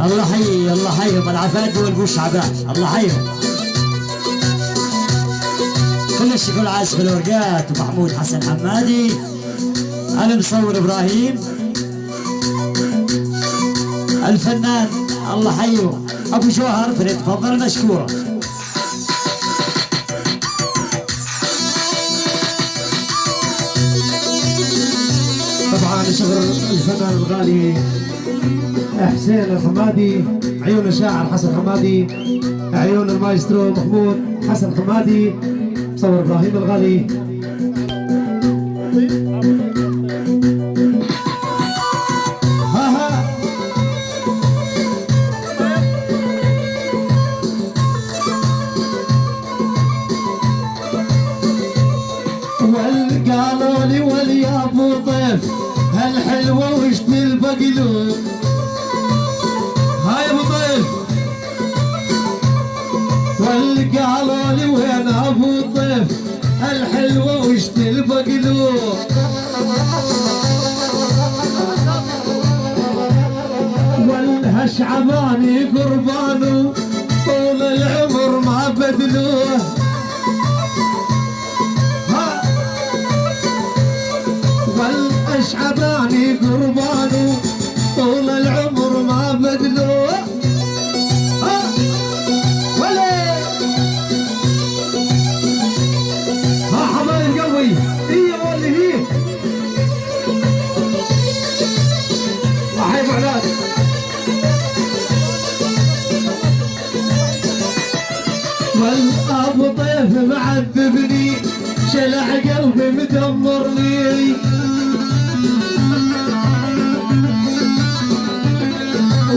الله حي الله حيهم العفاد والبو شعبان الله حيهم. كل الشكر عازف الورقات ومحمود حسن حمادي، المصور ابراهيم، الفنان الله حيه ابو جوهر فليتفضل مشكورا. طبعا شغل الفنان الغالي حسين الحمادي، عيون الشاعر حسن حمادي، عيون المايسترو محمود حسن حمادي، مصور ابراهيم الغالي. قالوا لي ولي ابو طيف هالحلوه وش بالبقلوب. هاي ابو طيف قالوا لي وين ابو طيف هالحلوه وش بالبقلوب. والهشعباني قربانه طول العمر ما بدلوه. والأشعباني قربانه طول العمر ما بدلوه. ها ولا ها حبايب قلبي هي واللي هي وحي بعداد. والأبو طيف معذبني شلع قلبي مدمرني.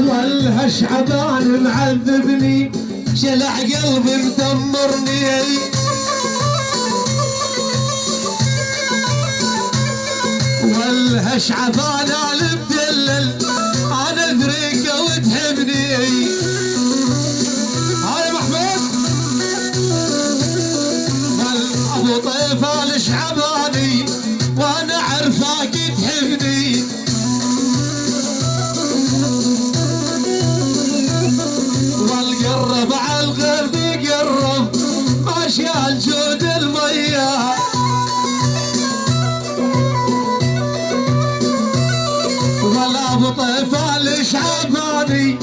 والهشعبان معذبني شلع قلبي مدمرني. والهشعبان انا مدلل انا ادريك وتحبني. هاي محمود والابو طيف الشعباني وانا عرفاك تحبني. والقرب على الغرب يقرب ماشي الجود المياه. والابو طيف الشعباني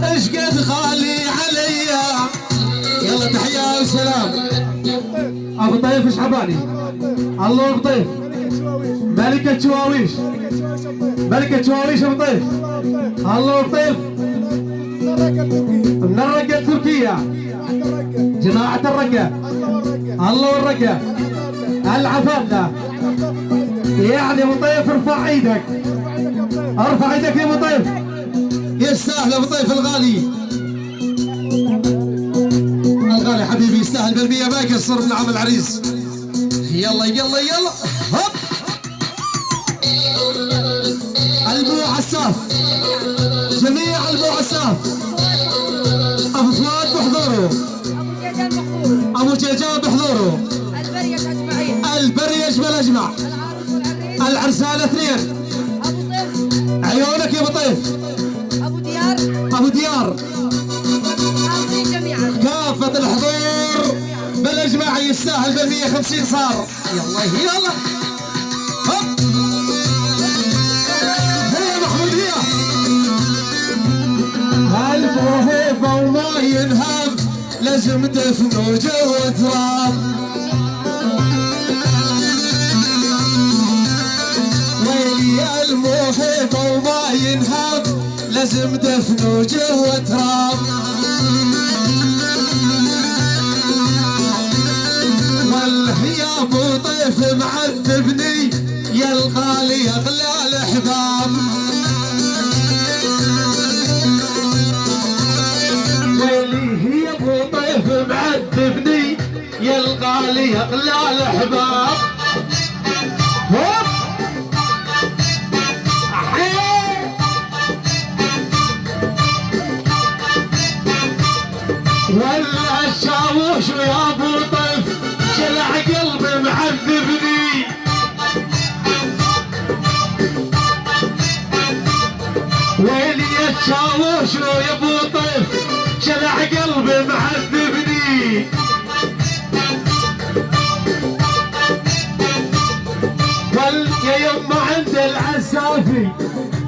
ايش قد خالي عليا. يلا تحيه وسلام. ابو طيف الشعباني الله ابو طيف ملكة شواويش، ملكة شواويش ابو طيف الله ابو طيف من الرقة التركية جماعة الرقة الله والرقة العفافة. يعني ابو طيف ارفع ايدك، ارفع ايدك يا ابو طيف. يستاهل ابو طيف الغالي الغالي حبيبي يستاهل بالمية ما يقصر من عمل عريس. يلا يلا يلا هوب البو عساف جميع البو عساف. ابو فؤاد بحضوره، ابو جيجان بحضوره، البريش اجمعين، البريش بالاجمع، العرسان اثنين. عيونك يا ابو طيف. ابو ديار، ابو ديار حاضرين جميعا. كافة الحضور بالاجماع يستاهل بال 150 صار. يلا يلا هوب هي محمود هي هالموهبة وما ينهب لازم دفنه جوا تراب. ويلي الموهبة وما ينهب لازم دفنه جوا تراب. يا ابو طيف معذبني يا الغالي اغلى الاحباب. ويلي يا ابو طيف معذبني يا الغالي اغلى الاحباب. ولا الشاوش يا ابو طيف شلع قلبي معذبني. وين ويلي يا تشاوش يا ابو طيف شلع قلبي معذبني. يا يما عند العسافي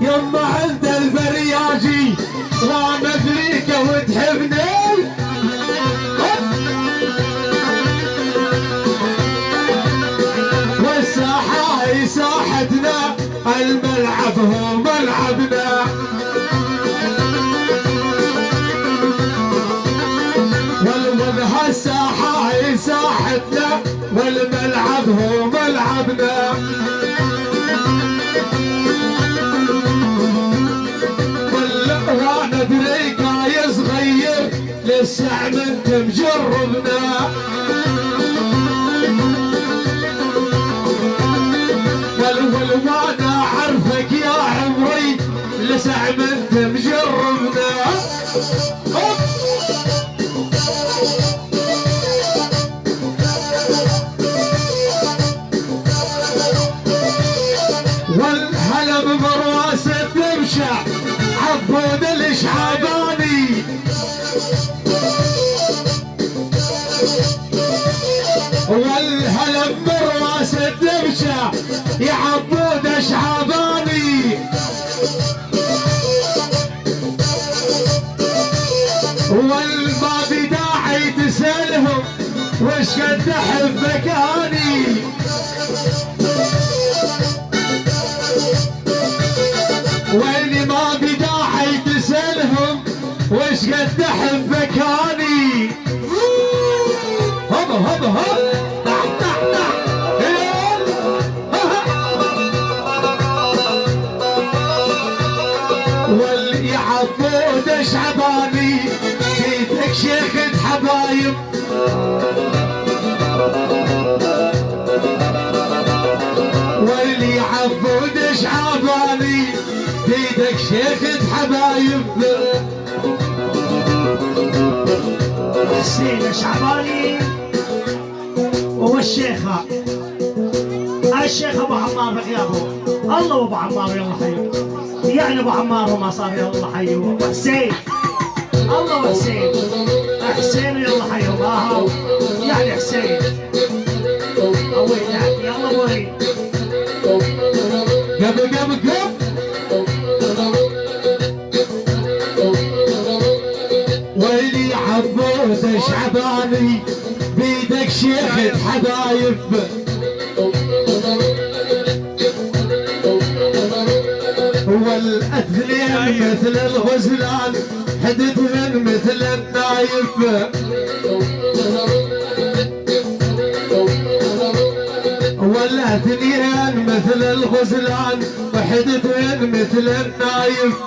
يما عند البرياجي وانا ادريك وتحبني. والساحة هي ساحتنا الملعب هو ملعبنا. والساحة هي ساحتنا والملعب هو ملعبنا. وانا ادريك يا صغير لسه انت مجربنا. وانا اعرفك يا عمري لسه انت مجربنا. والهلم براسه تمشى عبود الشعباني. والهلم براسه تمشى يا عبود شعباني. والما بداعي تسألهم وش قد احبك اني. ويلي ما بداعي تسألهم وش قد احبك اني. هبا هبا هبا تح تح تح واللي عبود شعباني بيدك شيخة حبايب. واللي عبود شعباني بيدك شيخة حبايب. حسين شعباني والشيخة الشيخ ابو عمار بغيابه. الله وابو عمار يلا حيو يعني ابو عمار وما صار يلا حيو. حسين الله وحسين حسين يلا حيو ما هو يعني حسين اوي يعني يلا بوري قبل قبل قبل. ويلي عبود شعباني بيدك شيخة حبايب. والاثنين مثل الغزلان حدثهن مثل النايف. والاثنين مثل الغزلان وحدثهن مثل النايف.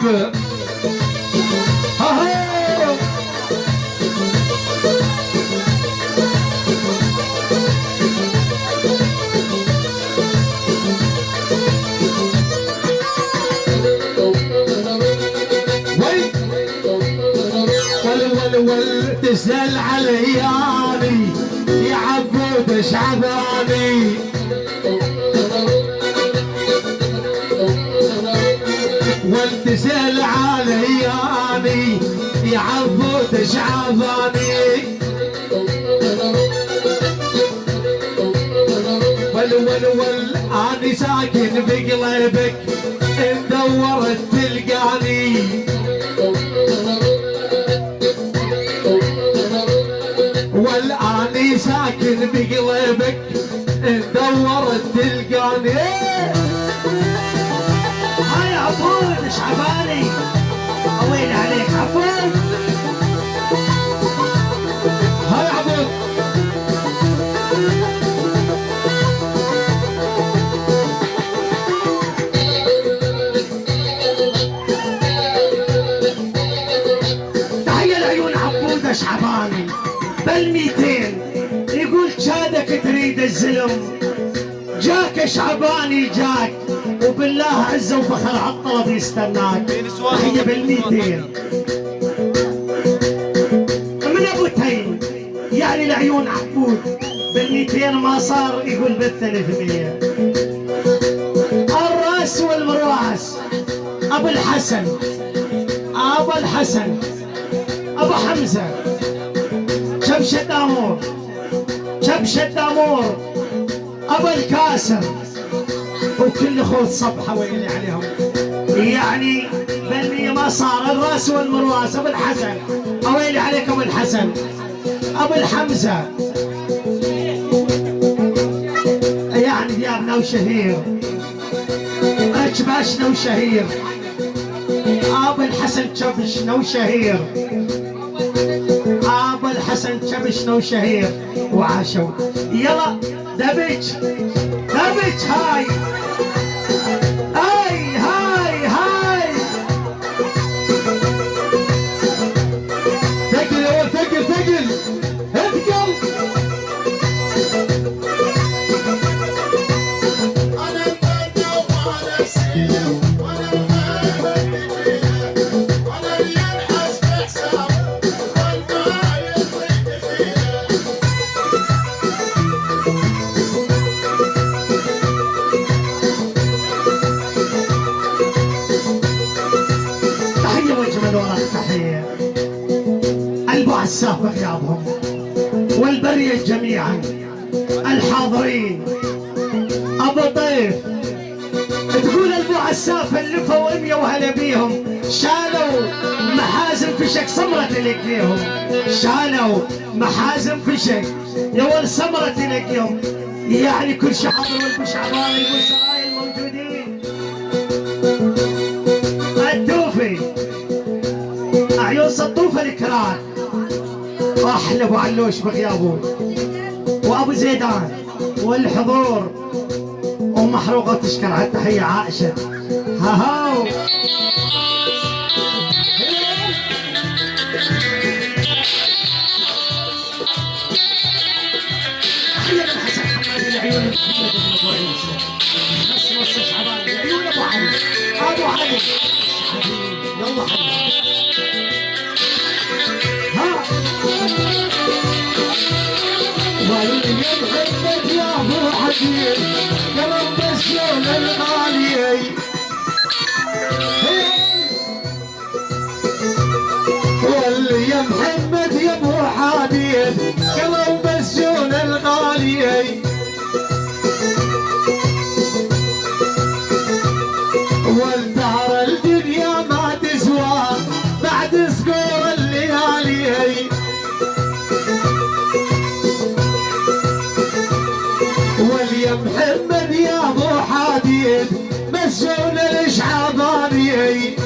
تسأل علياني يا عبود شعباني. والتسأل علياني يا عبود شعباني. ول اني ساكن بقلبك ان دورت تلقاني. والآني ساكن بقلبك ان دورت تلقاني. هاي عبود شعباني وين عليك عبود. هاي عبود تحية لعيون عبود شعباني بالميتين يقول شادك تريد الزلم جاك شعباني جاك وبالله عز وفخر عالطلب يستناك. تحية بالميتين من ابو تيم يعني لعيون عبود بالميتين ما صار يقول بال300. الراس والمرواس ابو الحسن ابو الحسن، ابو حمزه، شمش الدامور، شمش الدامور، ابو الكاسر، وكل خوت صبحه ويلي عليهم. يعني بالمية ما صار الراس والمرواس. ابو الحسن ويلي عليك، ابو الحسن، ابو الحمزه، يعني ديابنا وشهير، اجباشنا وشهير، ابو الحسن شبشنا وشهير، ابو الحسن شبشنا وشهير وعاشوا. يلا دبج دبج، هاي هاي هاي هاي، ثقل يا ولد، ثقل ثقل اثقل. تحية واجمل ورق تحية البعثاء بغيابهم والبرية جميعا الحاضرين. ابو طيف تقول البعثاء فلفوا وامية وهلا بيهم، شالوا محازم فشك سمرة تلقيهم، شالوا محازم فشك يا ول سمرة تلقيهم. يعني كل شي حاضر والبش عبارة والسرايا الموجودين. الدوفي عيون سطوفة الكران، واحلى ابو علوش بغيابه، وابو زيدان والحضور، ومحروقه تشكر على التحيه عائشه. هاو تحيه للحسن حمادي العيون بس نص شعبان العيون. ابو علي، ابو علي يلا حبيبي. واليمحمد يا ابو حبيب قلب الشون الغالي، واليمحمد يا ابو حبيب قلب الشون الغالي، والدهر الدنيا ما تسوى بعد سكور الليالي، واليا محمد يا ابو حديد مسجون الشعباني،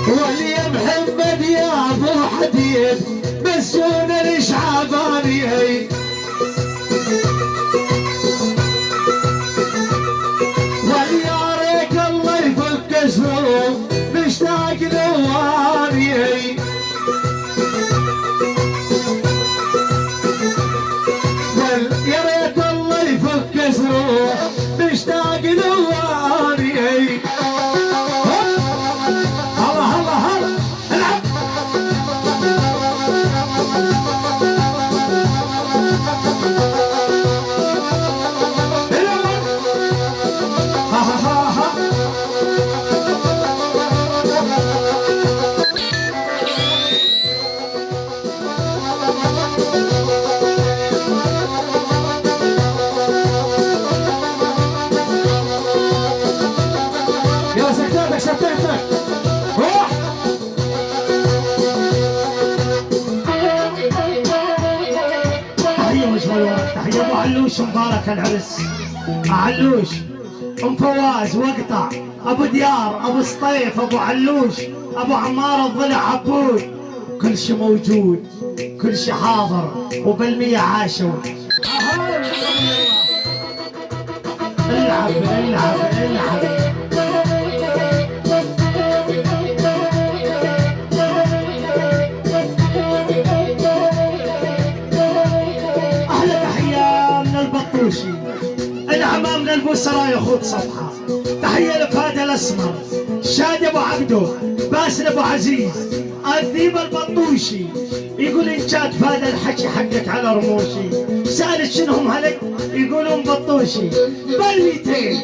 واليا محمد يا ابو حديد مسجون الشعباني، واليا ريك الله يفك اسره مشتاق نواري، يا ريت الله يفك اسره مشتاق نواري. هلا هلا هلا العب. ها ها ها ها. يلا سكتاتك سكتاتك روح. تحية وجمال ورق تحية ابو علوش مبارك العرس، علوش، ام فواز وقطع، ابو ديار، ابو سطيف، ابو علوش، ابو عمار الضلع عبود، كل شي موجود، كل شي حاضر وبالمية عاشوا. العب العب العب. احلى تحية من البطوشي، العمام من البوسراء يا خوت صفحة، تحية لفهد الاسمر، شادي ابو عبدو، باسل ابو عزيز، الذيب البطوشي، يقول إن كان فاد الحكي حقك على رموشي. سألت شنهم هلك؟ يقولون بطوشي. بالميتين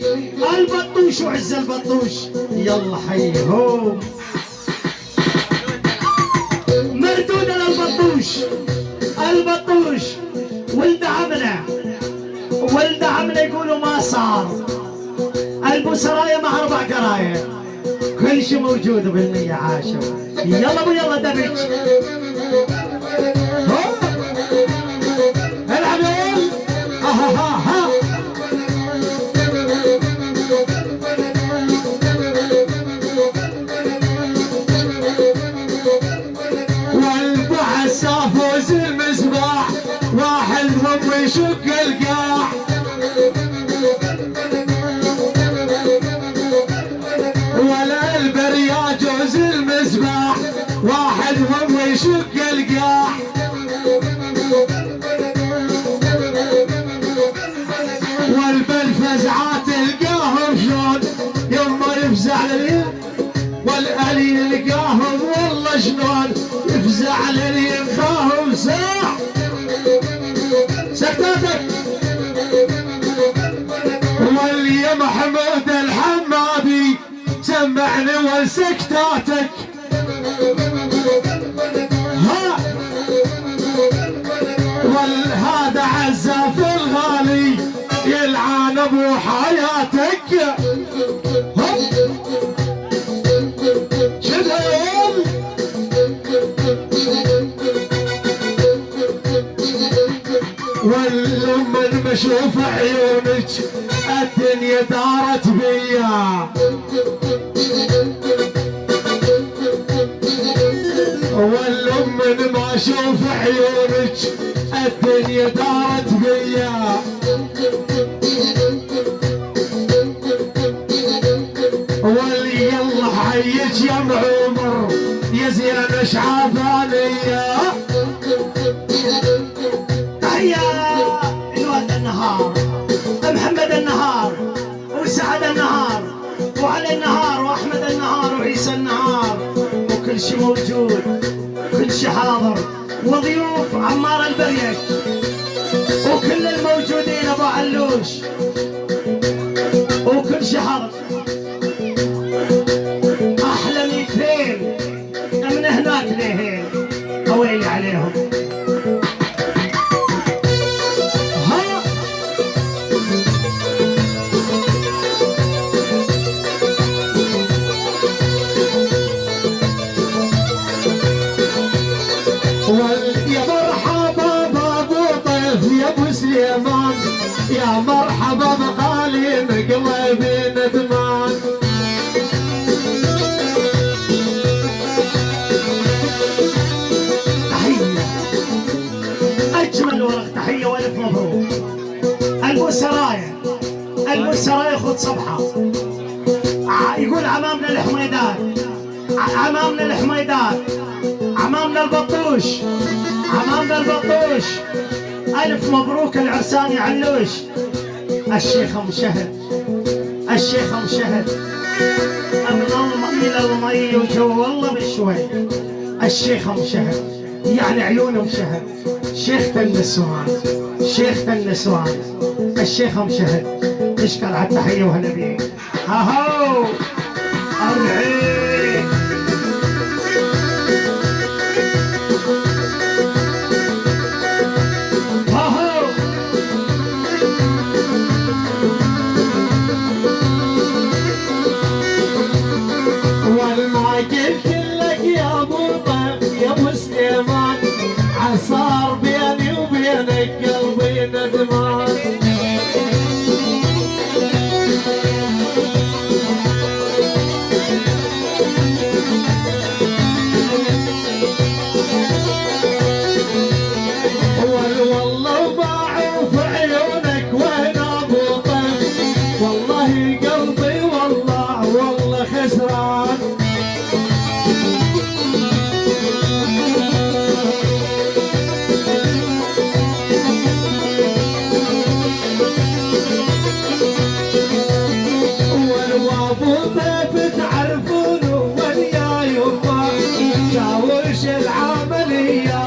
البطوش وعز البطوش. يلا حيهم مردود البطوش. البطوش ولد عمنا، ولد عمنا يقولوا ما صار. البوسراية مع 4 قراية، كل شيء موجود بالمية عاشر. يلا ابو يلا دبج. العب يا ول. ها ها ها. والبحث فوز المصباح، واحد هم يشق القاع. ولا البريا جوز المصباح، واحد هم يشق القاع. والبالفزعات تلقاهم شلون يما يفزع لليم، والالي يلقاهم والله شلون يفزع لليم خاهم ساع. سكتاتك. واللي محمود الحمادي سمعني وسكتاتك. ها والهذا عزاف الغالي يلعن ابو حياتك. شدهم والام المشوف عيونك الدنيا دارت بيا. والام ما اشوف عيونك الدنيا دارت بيا. واللي يلا حيك يا ام عمر يا زين شعبانيه. تحية الوالد النهار، محمد النهار، وسعد النهار، وعلي النهار، واحمد النهار، وعيسى النهار، وكل شيء موجود، كل شيء حاضر، وضيوف عمار البريك، وكل الموجودين ابو علوش، وكل شيء حاضر. احلى 200 من هناك لهين، اويلي عليهم. يا مرحبا بابو طيف يا ابو سليمان، يا مرحبا بغالي مقلبي ندمان. تحية أجمل ورق تحية وألف مبروك. البوسراية، البوسراية خذ صبحة. يقول عمامنا الحميدات، عمامنا الحميدات، عمامنا البطوش، عمامنا البطوش. ألف مبروك العرسان علوش. الشيخ مشهد، الشيخ مشهد من المي إلى المي وجو والله بشوي. الشيخ مشهد يعني عيونه مشهد. شيخة النسوان، شيخة النسوان، الشيخ مشهد. نشكر على التحية وهلا بيك. هاهو أربعين. هاهو والما قلت لك يا ابو طيف يا ابو سليمان، عصار بيني وبينك قلبي ندمان. والله باعوا في عيونك وين ابو طيف، والله قلبي والله خسران. والابو طيف تعرفونه ويا يما، جاوش العمليه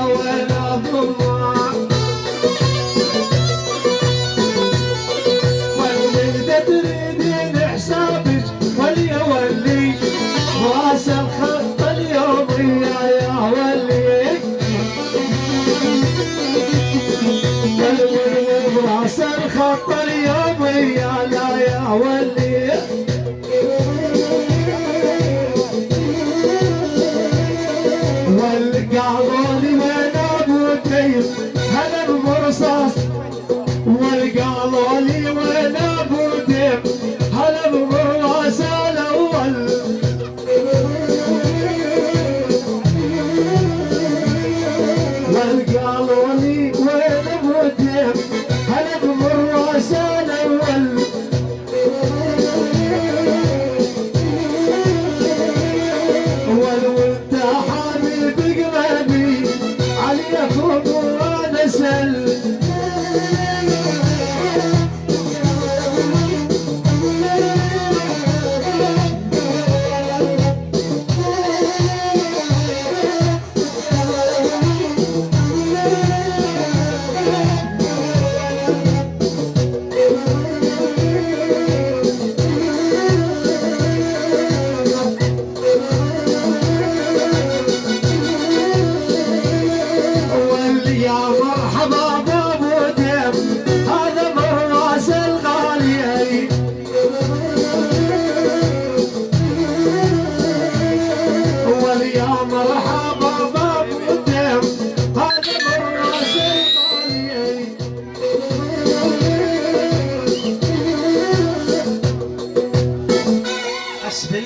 اسفل.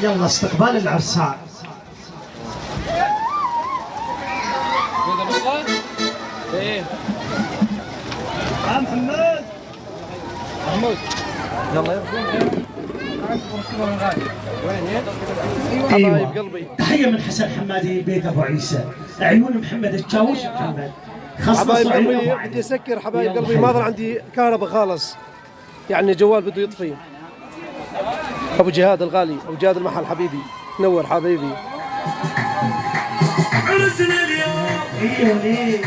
يلا استقبال العرسان. ايه محمد يلا ايوه قلبي. تحيه من حسن حمادي بيت ابو عيسى. عيون محمد تجاوش محمد. حبايب قلبي بدي اسكر. حبايب قلبي ما ضل عندي كهرباء خالص، يعني جوال بده يطفي. ابو جهاد الغالي، ابو جهاد المحل حبيبي، نور حبيبي. عرسنا اليوم. ايوه ليه